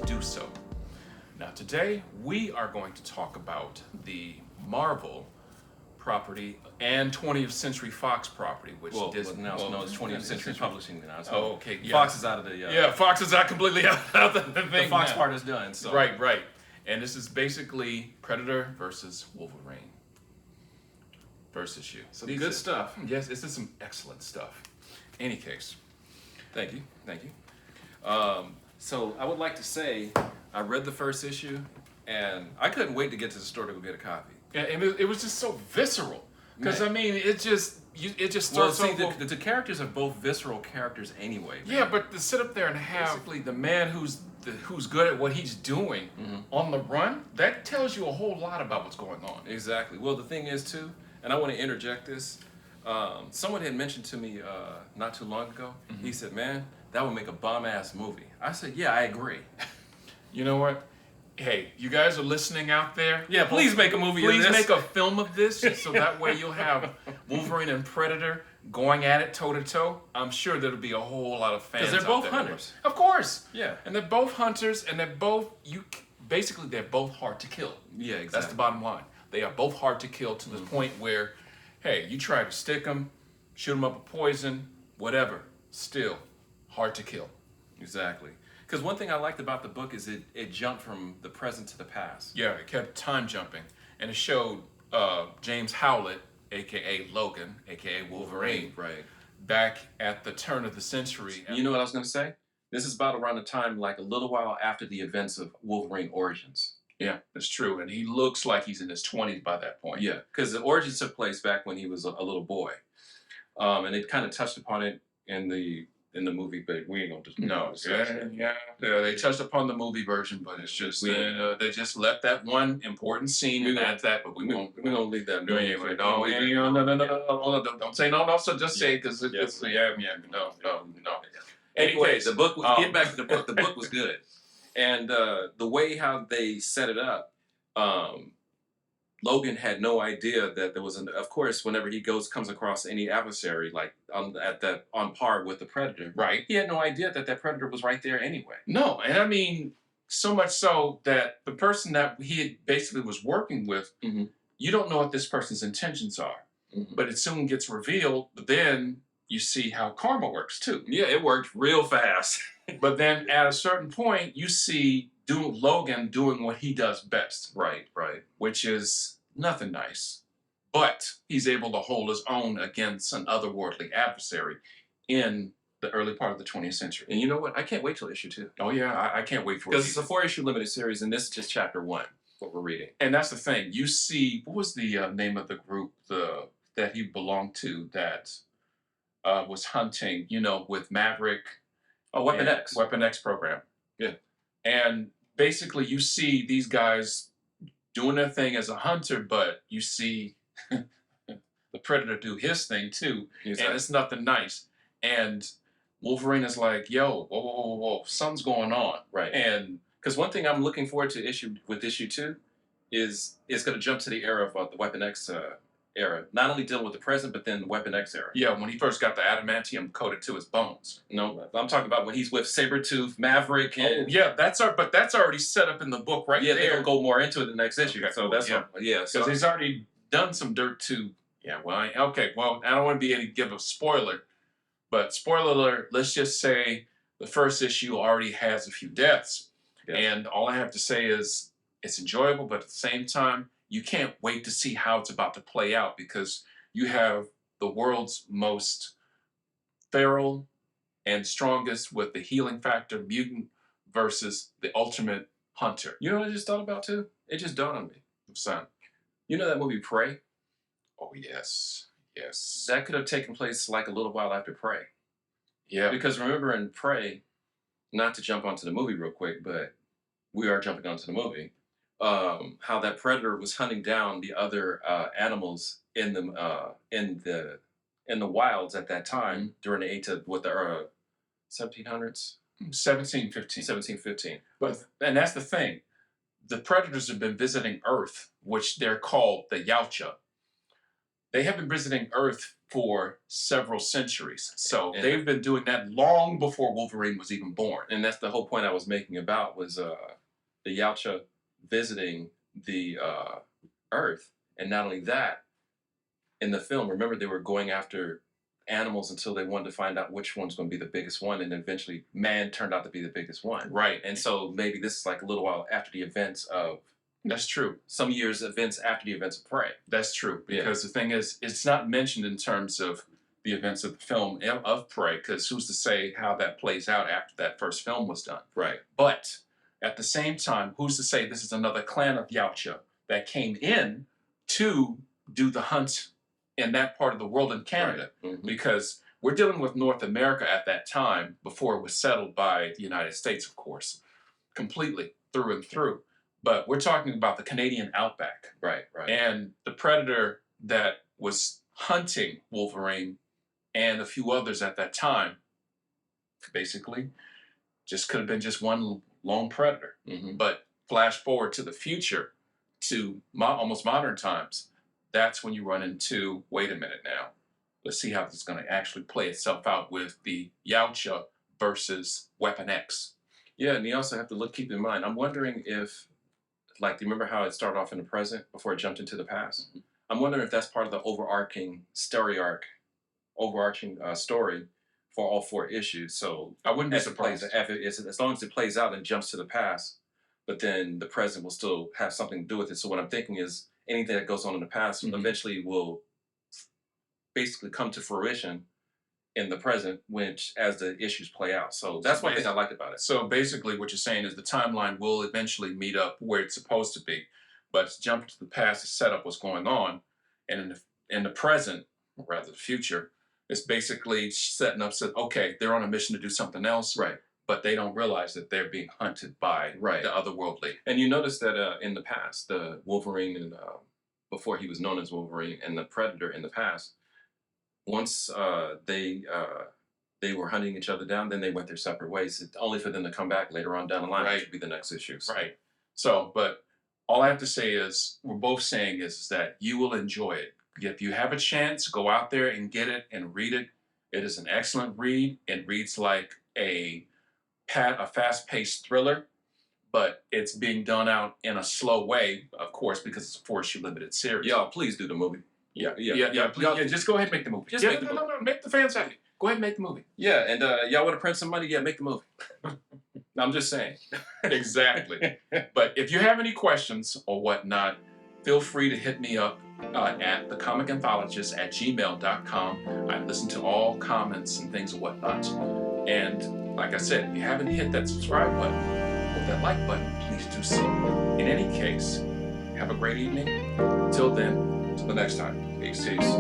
do so. Now, today we are going to talk about the Marvel property and 20th Century Fox property, which Disney. Now it's 20th Century Publishing now. So okay. Yeah. Fox is out of the. Fox is out completely out of the thing. The Fox now. part is done. So. Right. And this is basically Predator versus Wolverine. First issue. Some good stuff. Yes, this is some excellent stuff. Any case. Thank you. So I would like to say I read the first issue, and I couldn't wait to get to the store to go get a copy. Yeah, and it was just so visceral. Because I mean, it just starts off. The characters are both visceral characters anyway. Man. Yeah, but to sit up there and have basically the man who's good at what he's doing on the run, that tells you a whole lot about what's going on. Exactly. Well, the thing is too, and I want to interject this. Someone had mentioned to me not too long ago. He said, "Man, that would make a bomb-ass movie." I said, "Yeah, I agree." You know what? Hey, you guys are listening out there. Yeah, please make a movie of this. this. Please make a film of this, so that way you'll have Wolverine and Predator going at it toe to toe. I'm sure there'll be a whole lot of fans. Because they're both hunters. Of course. Yeah. And they're both hunters, and they're both they're both hard to kill. Yeah, exactly. That's the bottom line. They are both hard to kill to the point where, hey, you try to stick them, shoot them up with poison, whatever, still hard to kill. Exactly. Because one thing I liked about the book is it jumped from the present to the past. Yeah, it kept time jumping. And it showed James Howlett, a.k.a. Logan, a.k.a. Wolverine, right, back at the turn of the century. You know what I was going to say? This is about around the time, like a little while after the events of Wolverine Origins. Yeah, that's true. And he looks like he's in his 20s by that point. Yeah, because the Origins took place back when he was a little boy. And it kind of touched upon it in the movie, but we ain't gonna just yeah. They touched upon the movie version, but it's just they just left that one important scene and that's that. But we're gonna leave that. No, don't say no. So just say it because it's no. Anyway, the book. Get back to the book. The book was good, and the way how they set it up. Logan had no idea that there was of course, whenever he comes across any adversary, like on par with the Predator, right? He had no idea that Predator was right there anyway. No, and I mean, so much so that the person that he basically was working with, you don't know what this person's intentions are, but it soon gets revealed. But then you see how karma works too. Yeah, it worked real fast. But then at a certain point, you see Logan doing what he does best. Right. Which is nothing nice. But he's able to hold his own against an otherworldly adversary in the early part of the 20th century. And you know what? I can't wait till issue 2. Oh, yeah, I can't wait for it. Because it's a 4-issue limited series, and this is just chapter 1, what we're reading. And that's the thing. You see, what was the name of the group that he belonged to that was hunting, with Maverick? Oh, Weapon X. Weapon X program. Yeah. And basically, you see these guys doing their thing as a hunter, but you see the Predator do his thing too, and it's nothing nice. And Wolverine is like, "Yo, whoa, something's going on." Right. And because one thing I'm looking forward to issue 2 is it's going to jump to the era of the Weapon X era, not only dealing with the present, but then the Weapon X era. Yeah, when he first got the adamantium coated to his bones. No, I'm talking about when he's with Sabretooth, Maverick. And, but that's already set up in the book right there. Yeah, they're going to go more into it in the next issue. Okay, so that's because he's already done some dirt to. Yeah, I don't want to give a spoiler, but spoiler alert. Let's just say the first issue already has a few deaths, and all I have to say is it's enjoyable, but at the same time, you can't wait to see how it's about to play out because you have the world's most feral and strongest with the healing factor mutant versus the ultimate hunter. You know what I just thought about too? It just dawned on me. Son. You know that movie Prey? Oh, yes. That could have taken place like a little while after Prey. Yeah. Because remember in Prey, not to jump onto the movie real quick, but we are jumping onto the movie. How that Predator was hunting down the other animals in the wilds at that time during the 1700s? 1715. And that's the thing. The Predators have been visiting Earth, which they're called the Yautja. They have been visiting Earth for several centuries. So And- they've been doing that long before Wolverine was even born. And that's the whole point I was making about was the Yautja visiting the Earth, and not only that, in the film, remember they were going after animals until they wanted to find out which one's going to be the biggest one, and eventually man turned out to be the biggest one. Right. And so maybe this is like a little while after the events of That's true. some years events after the events of Prey. That's true. Yeah. Because the thing is, it's not mentioned in terms of the events of the film of Prey, because who's to say how that plays out after that first film was done? Right. But at the same time, who's to say this is another clan of Yautja that came in to do the hunt in that part of the world in Canada? Right. Mhm. Because we're dealing with North America at that time before it was settled by the United States, of course, completely through and through. But we're talking about the Canadian outback. Right. Right. And the predator that was hunting Wolverine and a few others at that time, basically, just could have been just one lone predator. Mhm. But flash forward to the future, to almost modern times, that's when you run into, wait a minute now, let's see how this is going to actually play itself out with the Yautja versus Weapon X. Yeah, and you also have to keep in mind. I'm wondering if, like, do you remember how it started off in the present before it jumped into the past? I'm wondering if that's part of the overarching story story for all 4 issues. So I wouldn't be as it plays, surprised. as long as it plays out and jumps to the past, but then the present will still have something to do with it. So what I'm thinking is anything that goes on in the past Mhm. eventually will basically come to fruition in the present, which as the issues play out. So that's one thing I like about it. So basically, what you're saying is the timeline will eventually meet up where it's supposed to be, but it's jumping to the past to set up what's going on, and in the present, or rather the future, it's basically setting up. So okay, they're on a mission to do something else, Right. but they don't realize that they're being hunted by Right. the otherworldly. And you notice that in the past, the Wolverine and before he was known as Wolverine, and the Predator in the past, once they were hunting each other down, then they went their separate ways, only for them to come back later on down the line, Right. which would be the next issue. So, Right. So, but all I have to say is, we're both saying is that you will enjoy it. If you have a chance, go out there and get it and read it. It is an excellent read. It reads like a fast-paced thriller, but it's being done out in a slow way, of course, because it's a 4-issue limited series. y'all, please do the movie. Yeah, Yeah. please, yeah, just go ahead and make the movie. Just Yeah, make the movie. no, make the fans happy. Go ahead and make the movie. Yeah, and y'all want to print some money? Yeah, make the movie. I'm just saying. Exactly. But if you have any questions or whatnot, feel free to hit me up at thecomicanthologist@gmail.com. I listen to all comments and things and whatnot. And like I said, if you haven't hit that subscribe button or that like button, please do so. In any case, have a great evening. Till then, till the next time. Peace. Peace.